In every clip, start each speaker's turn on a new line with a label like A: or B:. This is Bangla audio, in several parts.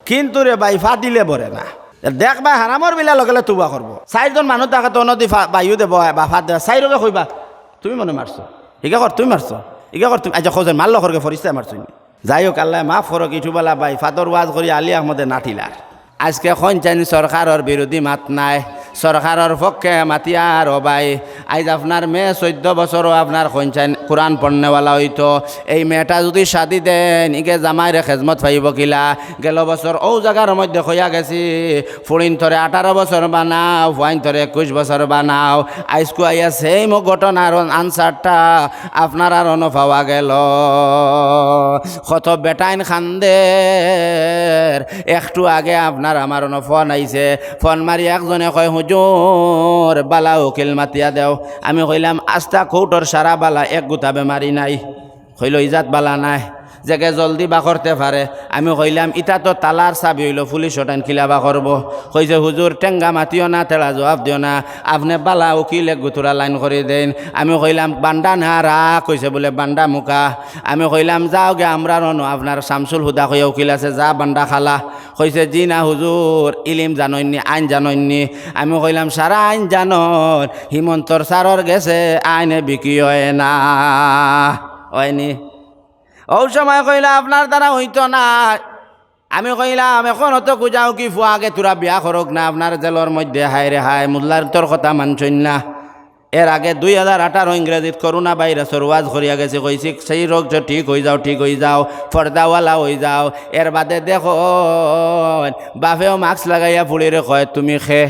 A: কিন্তু রে ভাই ফাটিলে বরে না। দেখ ভাই হারামর বিলা লগে তুবা করবো। 4জন মানুষ তাকে তো নদী বাইও দেব বা ফাট দেবা 4কে কইবা তুমি মনে মারছো ইকা কর তুমি মারছো ইকা কর তুমি আচ্ছা খোঁজেন মারল করকে ফরিস্তা মারছো। যাই হোক আল্লাহ মাফ করো কিছু বলা ভাই ফাদর ওয়াজ করি আলী আহমদে নাঠিলার। আজকে সঞ্চানী সরকারের বিরোধী মাত নাই, সরকারের পক্ষে মাতিয়ার অবাই। আজ আপনার মেয়ে 14 বছরও আপনার সঞ্চান কোরআন পড়নেওয়ালা হইতো। এই মেয়েটা যদি শাদি দেন ইকে জামাইরে খেজমত পাইব কিলা। গেল বছর ও জায়গার মধ্যে হইয়া গেছি ফুরিন ধরে 18 বছর বানাও, ফুয়াইন ধরে 21 বছর বানাও। আইসকু আইয়া সেই মোক ঘটনার আনসারটা আপনার আর পাওয়া গেল। কত বেটাইন খান্দের একটু আগে আপনার আমার ফোন আইছে, ফোন মারি একজনে কয় হুজুর বালা উকিল মাতিয়া দেও। আমি কইলাম আস্তা কৌটর সারা বালা এক গুতা বেমারি নাই। কইল ইজাত বালা নাই জেগে জলদি বা করতে পারে। আমি কইলাম ইটা তো তালার চাবি হইল পুলিশ ওটান কিলাবা করবো। কইছে হুজুর টেঙ্গা মাতিও না, তেলা জবাব দিও না, আপনি বালা উকিল এক গুতুরা লাইন করে দেন। আমি কইলাম বান্ডা না রা, কইছে বলে বান্ডা মুখা। আমি কইলাম যাও গে আমরা রনো আপনার শামসুল হুদা কইয়া উকিল আছে যা বান্ডা খালা। কইছে জি না হুজুর ইলিম জানইনি আইন জানইনি। আমি কইলাম সারা আইন জানন, হিমন্তর সারর গেছে আইনে বিক্রি হয় না হয়নি। ও সময় কইলা আপনার দ্বারা হইতো না। আমি কইলাম এখন অত খুঁজাও কি ফুয়া আগে তোরা বিয়া করক না, আপনার জেলর মধ্যে হায় রে হায় মোল্লার তোর কথা মানছই না। এর আগে 2018 ইংরেজিত করোনা ভাইরাসের ওয়াজ করিয়া গেছে, কইছি সেই রোগ ঠিক হয়ে যাও, ঠিক হয়ে যাও, পর্দাওয়ালা হয়ে যাও। এর বাদে দেখো বাপেও মাস্ক লাগাইয়া ফুড়িরে কয় তুমি খে।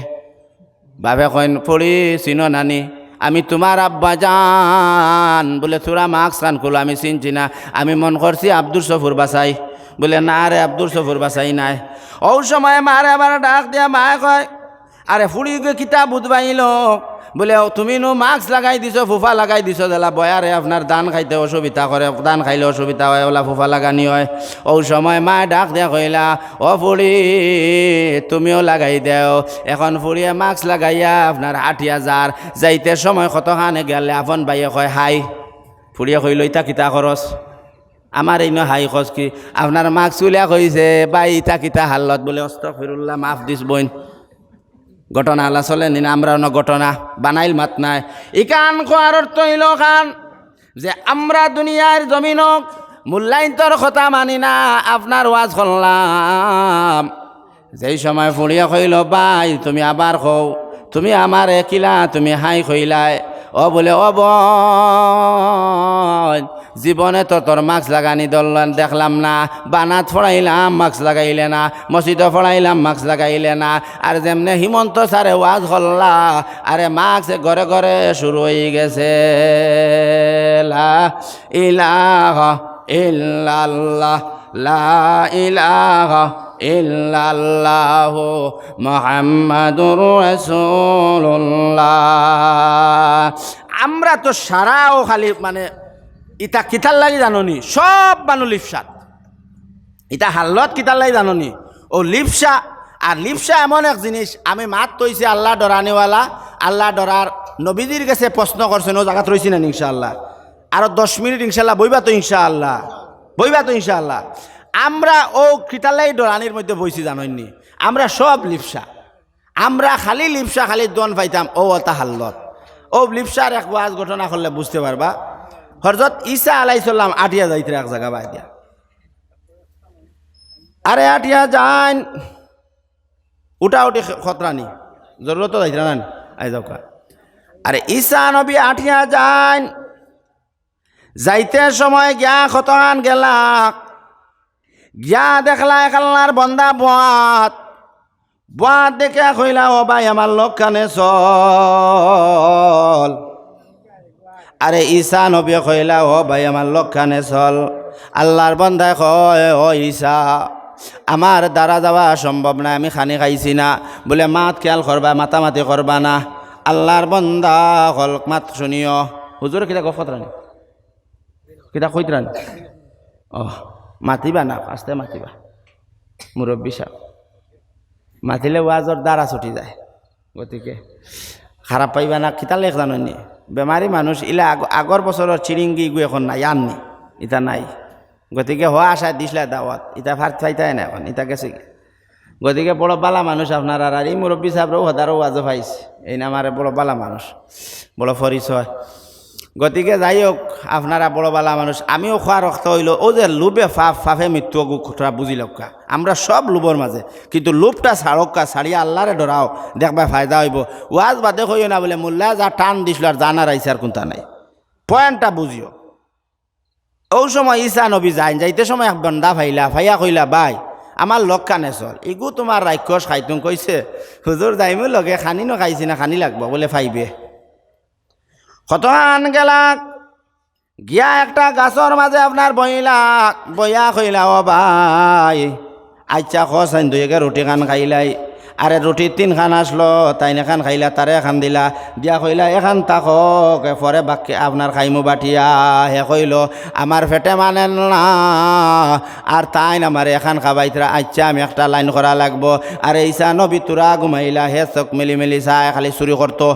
A: বাপে কইন ফুড়ি চিনো নানি, আমি তোমার আব্বা জান। বলে তোরা মাস্ক কান খুলো, আমি চিনছি না। আমি মন করছি আব্দুল সফুর বাসাই। বলে না রে আব্দুল সফুর বাসাই নাই। ও সময় মারে আবার ডাক দিয়া মায়ে কয় আরে ফুড়ি গিয়ে কিতা বুধবাইল। বলে তুমি নো মাস্ক লাগাই দিছো, ফুফা লাগাই দিছো, জেলা বয়ারে আপনার ধান খাইতে অসুবিধা করে, ধান খাইলে অসুবিধা হয়, ওলা ফুফা লাগানি হয়। ও সময় মায়ে ডাক দিয়া কইলা ও ফুড়ি তুমিও লাগাই দেও। এখন ফুড়িয়ে মাস্ক লাগাইয়া আপনার 80,000 যাইতে সময় কতখানে গেলে আপন ভাইয়ে কয় হাই। ফুড়িয়ে কইল ইতা কিতা খরচ আমার এই হাই খরচ কি আপনার মাস্ক উলিয়া কইছে বাই ইতা কিতা হাল্লত। বলে আস্তাগফিরুল্লাহ মাফ দিস বোন। ঘটনা আলা চলে নি না আমরা ঘটনা বানাইল মাত নাই। ইকান কোয়ার অর্থ হইল খান যে আমরা দুনিয়ার জমিনক মূল্যায়ন তোর কথা মানি না। আপনার ওয়াজ করলাম যেই সময় ফুড়িয়া কইল ভাই তুমি আবার কও, তুমি আমার কিলা তুমি হাই কইলাই। ও বলে ও বোন জীবনে তো তোর মাস্ক লাগানি দলন দেখলাম না। বানাত ফড়াইলাম মাস্ক লাগাইলে না, মসজিদে ফড়াইলাম মাস্ক লাগাইলে না। আর যেমনে হিমন্ত স্যারে ওয়াজ করলা আরে মাস্ক ঘরে ঘরে শুরু হয়ে গেছে। লা ইলাহা ইল্লাল্লাহ লা ইলাহা ইল্লাল্লাহু মুহাম্মাদুর রাসূলুল্লাহ। আমরা তো সারাও খালি মানে ইটা কিতার লাগি জাননি সব বানু লিপসাত। ইটা হাল্লত কিতার লাগি জাননি ও লিপসা। আর লিপসা এমন এক জিনিস আমি মাত তৈছি আল্লাহ ডরানিওয়ালা। আল্লাহ ডরার নবীজির কাছে প্রশ্ন করছেন ও জায়গাত রয়েছি না ইনশাআল্লাহ। আরো 10 মিনিট ইনশাআল্লাহ বইবা তো ইনশাআল্লাহ, বইবা তো ইনশাআল্লাহ। আমরা ও কিতালাই ডরানির মধ্যে বইছি জাননি আমরা সব লিপসা। আমরা খালি লিপসা খালি দন পাইতাম ও তা হাল্লত। ও লিপসার এক ওয়াজ ঘটনা করলে বুঝতে পারবা। হযরত ঈসা আলাইহিস সালাম আটিয়া যাইতে এক জায়গা বাই দিয়া আরে আটিয়া যান উঠা উঠি খতরানি জরুরত যাইতে না আই যাও কা। আরে ঈসা নবী আটিয়া যান যাইতে সময় গিয়া খতরান গেলা গিয়া দেখলা আল্লাহর বান্দা বাত বাত দেখে কইলা ও ভাই আমার লোক কানে চল। আরে ঈসা নবী কইলা ও ভাই আমার লোক কানে চল। আল্লাহর বান্দা কয় ও ঈসা আমার দ্বারা যাওয়া সম্ভব না, আমি খানি খাইছি না। বলে মাত খেয়াল করবা মাতামাতি করবা না। আল্লাহর বান্দা হল মাত শুনিও হুজুর কিতা গফত রানি কিতা কইত রানি ও মাতিবা না আস্তে মাতিবা মুরব্বী সাহেব মাতিলে ওয়াজর দ্বারা ছুটি যায়। গতিকে খারাপ পাইবা না কিতা লেখ জানি বেমারি মানুষ ইলা আগর বছরের চিরিঙ্গি গু এখন নাই আননি ইটা নাই। গতিকে হওয়া আশা দিছিলা দাওয়াত ইটা ভাত পাইতাই না এখন ইটা গেছে গতিকে বড় বালা মানুষ আপনার আর এই মুরব্বী সাহেবরাও হদারও ওয়াজও পাইছে এই নামারে বড় বালা মানুষ বড় পরিচয়। গতিকে যাই হোক আপনারা বড় বালা মানুষ আমিও খোয়া রক্ত হইল ও যে লোভে ফাফে মৃত্যু কথা বুঝি লক্কা আমরা সব লোভর মাঝে কিন্তু লোভটা ছাড়ক্কা ছাড়িয়া আল্লাহরে ডরাও দেখবা ফায়দা হইব। ওয়াজ বাদে কইও না বলে মোল্লা যা টান দিছিল আর জানার আইসে আর কোনটা নাই পয়েন্টটা বুঝিও। ও সময় ঈসা নবী যাইতে সময় এক বন্দা ফাইয়া কইলা ভাই আমার লগ কানে চল ইগু তোমার রাক্ষস খাইতুম কইছে হুজুর যাইমু লগে খানি খাইছি না খানি লাগবো বলে ফাইবে কতখান গেলাক গিয়া একটা গাছর মাঝে আপনার বইয়া কইলা ও ভাই আচ্ছা খসাইন দুইকে রুটি খান খাইলাই আরে রুটি 3 খান আসলো তাই এখান খাইলা তারে এখান দিলা দিয়া কইলা এখান তাকক পরে বাকি আপনার খাইমু বাটিয়া হে কইল আমার ফেটে মানে না আর তাই আমার এখান খাবাইতরা আচ্ছা আমি একটা লাইন করা লাগবো। আর ঈসা নবী তুরা ঘুমাইলা হে চোখ মেলি চায় খালি চুরি করতো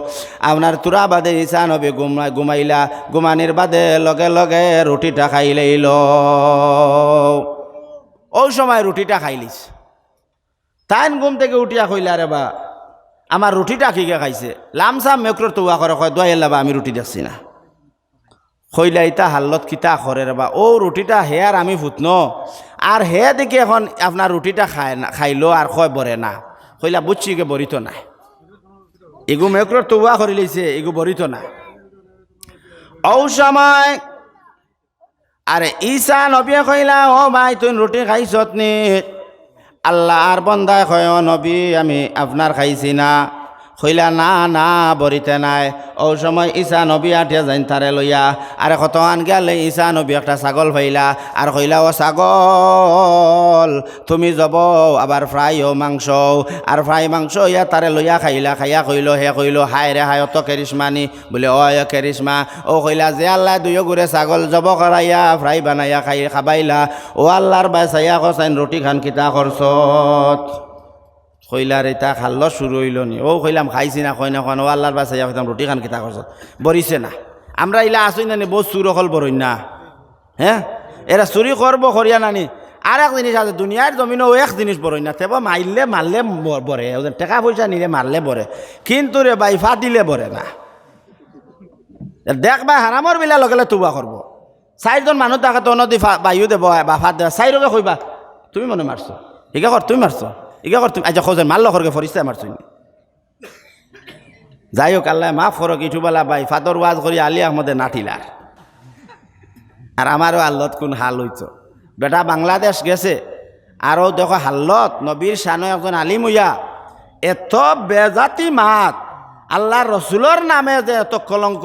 A: আপনার তুরা বাদে ঈসা নবী ঘুমাইলা ঘুমানির বাদে লগে লগে রুটিটা খাইলেইল ওই সময় রুটিটা খাইলিস তাইন ঘুম থেকে উঠিয়া কইলা রে বা আমার রুটিটা কিকে খাইছে লামসাম মেকরোর তোয়া করে কয় দোয়া এলাবা আমি রুটি দেখছি না কইলা ইতা হাল্লত কিতা করে রে বা ও রুটিটা হে আর আমি ফুটন আর হে দেখি এখন আপনার রুটিটা খাইলো আর কয় বরে না কইলা বুঝছি গে বরিত না এগু মেকরোর তোয়া করে লইছে এগু বরিত না ও সময় আরে ঈসা নবী কইলা ও ভাই তুই রুটি খাইছত নি আল্লাহ আর বন্দায় কয় নবী আমি আপনার খাইছি না কইলা না না বরিতে নাই ও সময় ঈসা নবী আঠিয়া যাইন তারে লইয়া আরে কতক্ষণ গেলে ঈসা নবী একটা ছাগল পাইলা আর কইলা ও ছাগল তুমি যাব আবার ফ্রাই ও মাংস আর ফ্রাই মাংস ইয়া তারে লইয়া খাইয়া কইল হে কইল হায় রে হায় অত কেরিশমানি বলে ও কেরিশমা ও কইলা যে আল্লাহ দুইও ঘুরে ছাগল জব করাইয়া ফ্রাই বানাইয়া খাবাইলা ও আল্লাহর বাসাইয়া কসাইন রুটি খান কিতা করছত কইলার এটা খাল্ল শুরু হইল নি ও কইলাম খাইছি না কই না কোন ও আল্লাহর বাসাইয়া কইতাম রুটি খান কিতা করছত বরিছে না আমরা ইলা আসই না নি বহুত চুর অকল বরই না হ্যাঁ এরা চুরি করবো করিয়া নানি আর এক জিনিস আছে দুনিয়ার জমিনও এক জিনিস বরই না তেব মারলে বরে টাকা পয়সা নিলে মারলে বরে কিন্তু রে ভাই ফাটিলে বরে না দেখবা হারামর বিলা লগে তুবা করবো 4 জন মানুষ তাকে তো নদী বাইও দেব বা ফাট দেবা 4 রোগে কইবা তুমি মনে মারছো ইকা কর তুমি মারছো ইকা কর তুমি আচ্ছা খোঁজেন মারল করকে ফরিস্তা মারছো যাই হোক আল্লাহ মাফ করো ইঠুবেলা ভাই ফাদর ওয়াজ করি আলী আহমদে নাঠিলার আর আমারও আল্লত কোন হাল হইছ বেটা বাংলাদেশ গেছে আরও দেখো হাল্লত নবীর শানো একজন আলিম হইয়া এত বেজাতি মাত আল্লাহ রসুলোর নামে যে এত কলঙ্ক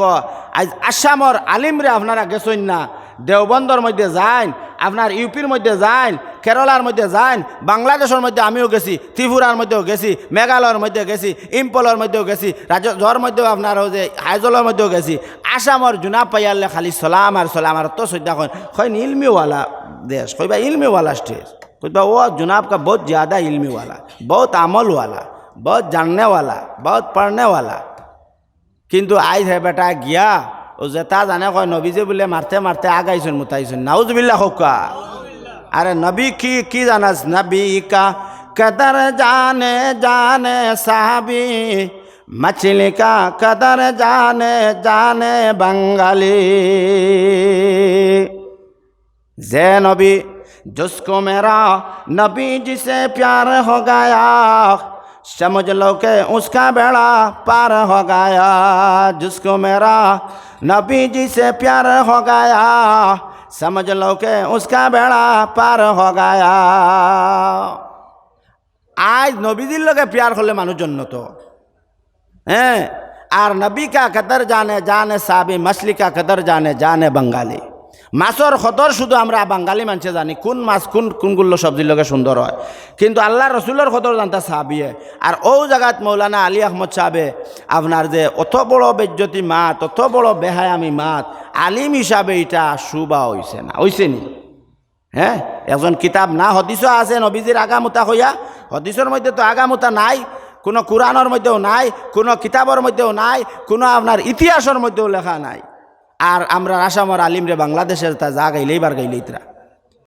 A: আজ আসামর আলিমরে আপনারা গেছেন না দেওবন্দর মধ্যে যাইন আপনার ইউপির মধ্যে যাইন কেরালার মধ্যে যাইন বাংলাদেশের মধ্যে আমিও গেছি ত্রিপুরার মধ্যেও গেছি মেঘালয়ের মধ্যে গেছি ইম্পলের মধ্যেও গেছি রাজ্যর মধ্যেও আপনার যে হাইজলের মধ্যেও গেছি আসামর জুনা পাইয়ালে খালি সালাম আর তো সদ্যা কইন ইলমিওয়ালা দেশ কইবা ইলমিওয়ালা স্টেজ কইবা ও जुनाब का बहुत ज़्यादा इल्मी वाला बहुत अमल वाला बहुत जानने वाला बहुत पढ़ने वाला কিন্তু আইজ হে বেটা গিয়া ও যেটা জানে কয় নবীজে বলে মারতে মারতে আগাইছেন মুতাইছেন নাউজুবিল্লাহ হোকা আরে নবী কি জানাস নবী কা কদর জানে জানে সাহাবী मछली का कदर जाने जाने बंगाली जे नबी जिसको मेरा नबी जिसे प्यार हो गया समझ लो कि उसका बेड़ा पार हो गया जिसको मेरा नबी जिसे प्यार हो गया समझ लो कि उसका बेड़ा पार हो गया आज नबीजिर लगे प्यार करले मानुष जन्नत हैं और नबी का कदर जाने जाने साबी मछली का कदर जाने जाने बंगाली মাছর খদর শুধু আমরা বাঙালি মানুষে জানি কোন মাছ কোনগুলো সবজির লগে সুন্দর হয় কিন্তু আল্লাহ রসুলের খদর জানতা সাহাবিয়ে আর ও জায়গাত মৌলানা আলী আহমদ সাহেবে আপনার যে অত বড় বেজ্জতি মাত অত বড় বেহায়ামি মাত আলিম হিসাবে এটা শুবা হইছে না হইছে নি হ্যাঁ একজন কিতাব না হদিসও আছে নবীজির আগামুতা হইয়া হদিসের মধ্যে তো আগামুতা নাই কোনো কোরআনের মধ্যেও নাই কোনো কিতাবের মধ্যেও নাই কোনো আপনার ইতিহাসের মধ্যেও লেখা নাই আর আমরা আসামর আলিমরে বাংলাদেশের তা যা গাইলেই বার গাইলেই তারা